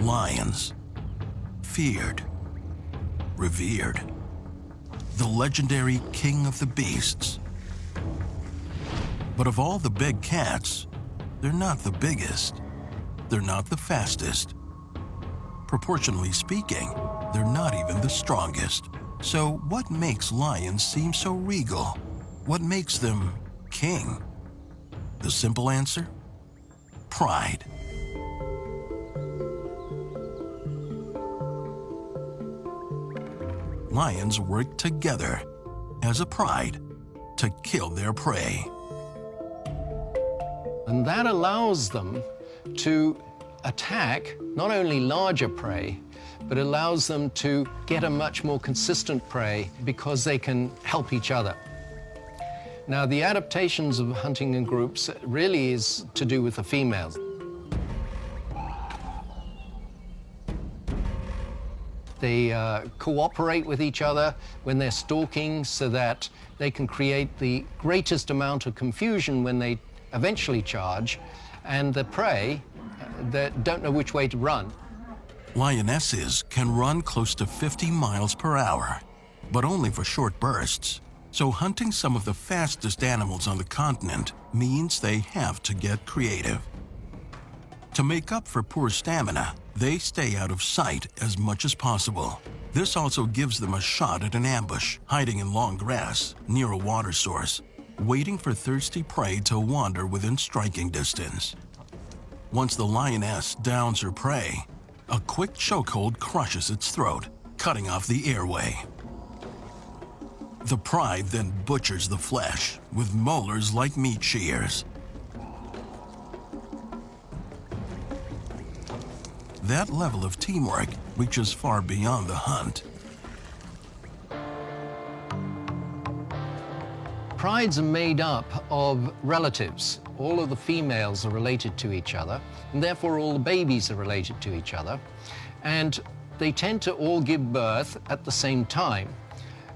Lions. Feared. Revered. The legendary king of the beasts. But of all the big cats, they're not the biggest. They're not the fastest. Proportionally speaking, they're not even the strongest. So what makes lions seem so regal? What makes them king? The simple answer? Pride. Lions work together as a pride to kill their prey. And that allows them to attack not only larger prey, but allows them to get a much more consistent prey because they can help each other. Now, the adaptations of hunting in groups really is to do with the females. They cooperate with each other when they're stalking so that they can create the greatest amount of confusion when they eventually charge, and the prey that don't know which way to run. Lionesses can run close to 50 miles per hour, but only for short bursts. So hunting some of the fastest animals on the continent means they have to get creative. To make up for poor stamina, they stay out of sight as much as possible. This also gives them a shot at an ambush, hiding in long grass near a water source, waiting for thirsty prey to wander within striking distance. Once the lioness downs her prey, a quick chokehold crushes its throat, cutting off the airway. The pride then butchers the flesh with molars like meat shears. That level of teamwork reaches far beyond the hunt. Prides are made up of relatives. All of the females are related to each other, and therefore all the babies are related to each other. And they tend to all give birth at the same time.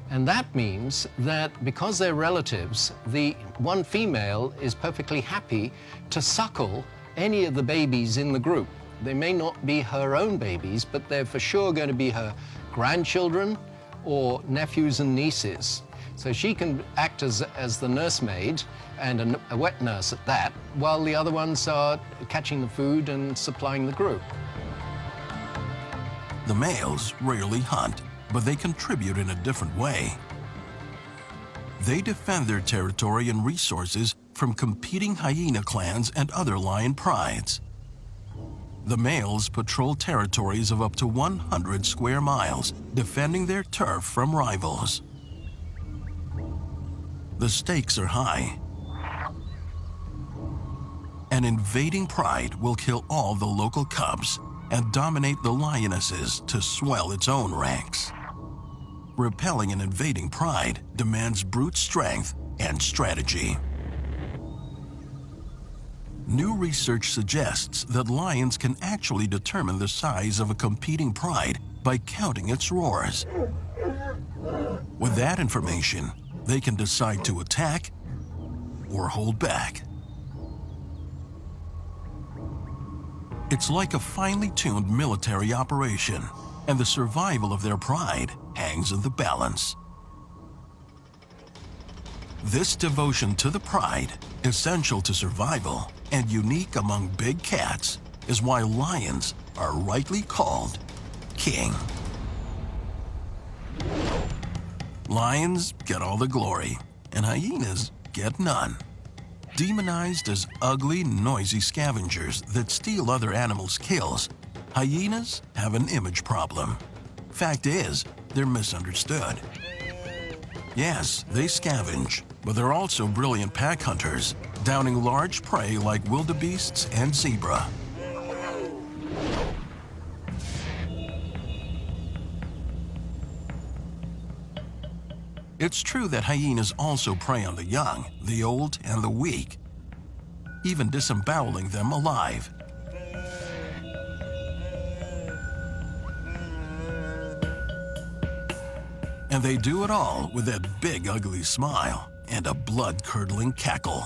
And that means that because they're relatives, the one female is perfectly happy to suckle any of the babies in the group. They may not be her own babies, but they're for sure going to be her grandchildren or nephews and nieces. So she can act as the nursemaid, and a wet nurse at that, while the other ones are catching the food and supplying the group. The males rarely hunt, but they contribute in a different way. They defend their territory and resources from competing hyena clans and other lion prides. The males patrol territories of up to 100 square miles, defending their turf from rivals. The stakes are high. An invading pride will kill all the local cubs and dominate the lionesses to swell its own ranks. Repelling an invading pride demands brute strength and strategy. New research suggests that lions can actually determine the size of a competing pride by counting its roars. With that information, they can decide to attack or hold back. It's like a finely tuned military operation, and the survival of their pride hangs in the balance. This devotion to the pride, essential to survival and unique among big cats, is why lions are rightly called king. Lions get all the glory, and hyenas get none. Demonized as ugly, noisy scavengers that steal other animals' kills, hyenas have an image problem. Fact is, they're misunderstood. Yes, they scavenge, but they're also brilliant pack hunters, downing large prey like wildebeests and zebra. It's true that hyenas also prey on the young, the old, and the weak, even disemboweling them alive. And they do it all with that big, ugly smile and a blood-curdling cackle.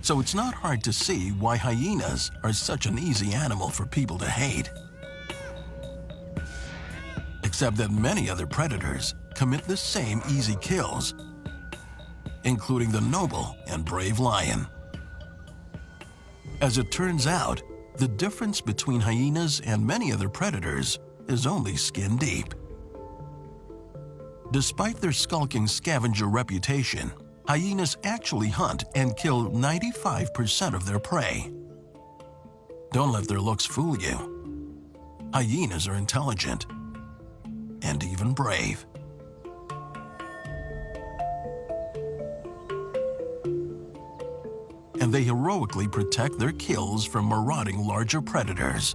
So it's not hard to see why hyenas are such an easy animal for people to hate. Except that many other predators commit the same easy kills, including the noble and brave lion. As it turns out, the difference between hyenas and many other predators is only skin deep. Despite their skulking scavenger reputation, hyenas actually hunt and kill 95% of their prey. Don't let their looks fool you. Hyenas are intelligent and even brave. And they heroically protect their kills from marauding larger predators.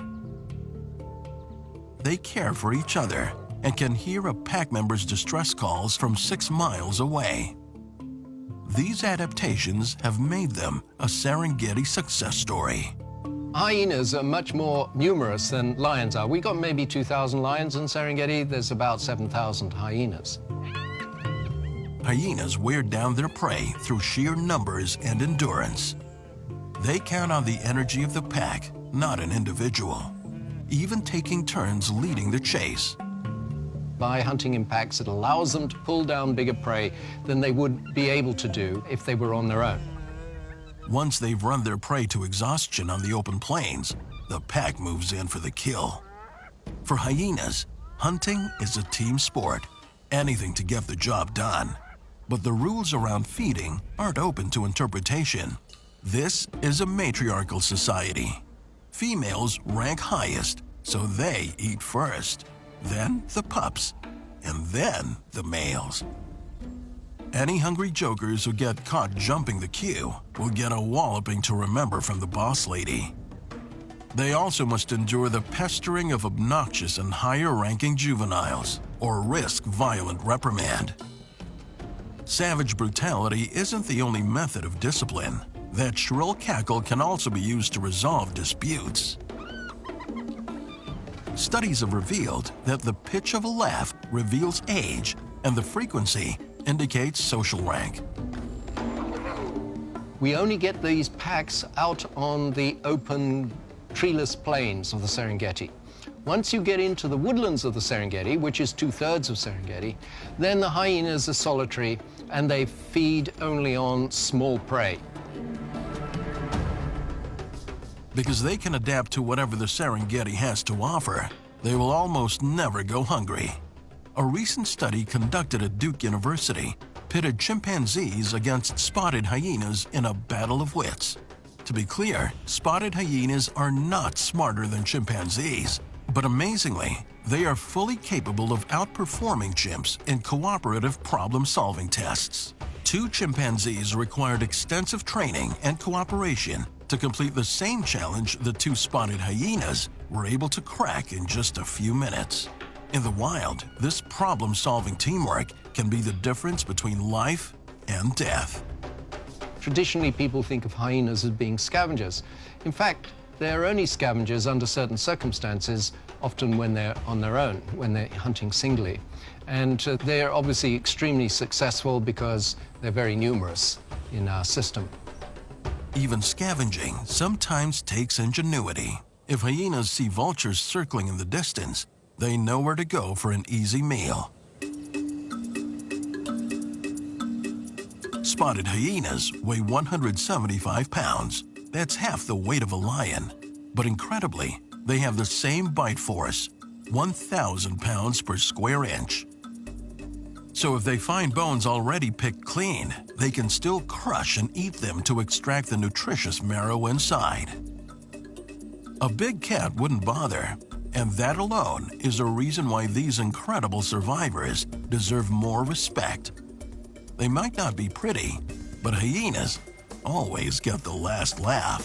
They care for each other and can hear a pack member's distress calls from 6 miles away. These adaptations have made them a Serengeti success story. Hyenas are much more numerous than lions are. We got maybe 2,000 lions in Serengeti. There's about 7,000 hyenas. Hyenas wear down their prey through sheer numbers and endurance. They count on the energy of the pack, not an individual, even taking turns leading the chase. By hunting in packs, it allows them to pull down bigger prey than they would be able to do if they were on their own. Once they've run their prey to exhaustion on the open plains, the pack moves in for the kill. For hyenas, hunting is a team sport, anything to get the job done. But the rules around feeding aren't open to interpretation. This is a matriarchal society. Females rank highest, so they eat first, then the pups, and then the males. Any hungry jokers who get caught jumping the queue will get a walloping to remember from the boss lady. They also must endure the pestering of obnoxious and higher-ranking juveniles, or risk violent reprimand. Savage brutality isn't the only method of discipline. That shrill cackle can also be used to resolve disputes. Studies have revealed that the pitch of a laugh reveals age, and the frequency indicates social rank. We only get these packs out on the open, treeless plains of the Serengeti. Once you get into the woodlands of the Serengeti, which is 2/3 of Serengeti, then the hyenas are solitary and they feed only on small prey. Because they can adapt to whatever the Serengeti has to offer, they will almost never go hungry. A recent study conducted at Duke University pitted chimpanzees against spotted hyenas in a battle of wits. To be clear, spotted hyenas are not smarter than chimpanzees, but amazingly, they are fully capable of outperforming chimps in cooperative problem-solving tests. 2 chimpanzees required extensive training and cooperation to complete the same challenge the 2 spotted hyenas were able to crack in just a few minutes. In the wild, this problem-solving teamwork can be the difference between life and death. Traditionally, people think of hyenas as being scavengers. In fact, they're only scavengers under certain circumstances, often when they're on their own, when they're hunting singly. And they're obviously extremely successful because they're very numerous in our system. Even scavenging sometimes takes ingenuity. If hyenas see vultures circling in the distance, they know where to go for an easy meal. Spotted hyenas weigh 175 pounds. That's half the weight of a lion. But incredibly, they have the same bite force, 1,000 pounds per square inch. So if they find bones already picked clean, they can still crush and eat them to extract the nutritious marrow inside. A big cat wouldn't bother, and that alone is a reason why these incredible survivors deserve more respect. They might not be pretty, but hyenas always get the last laugh.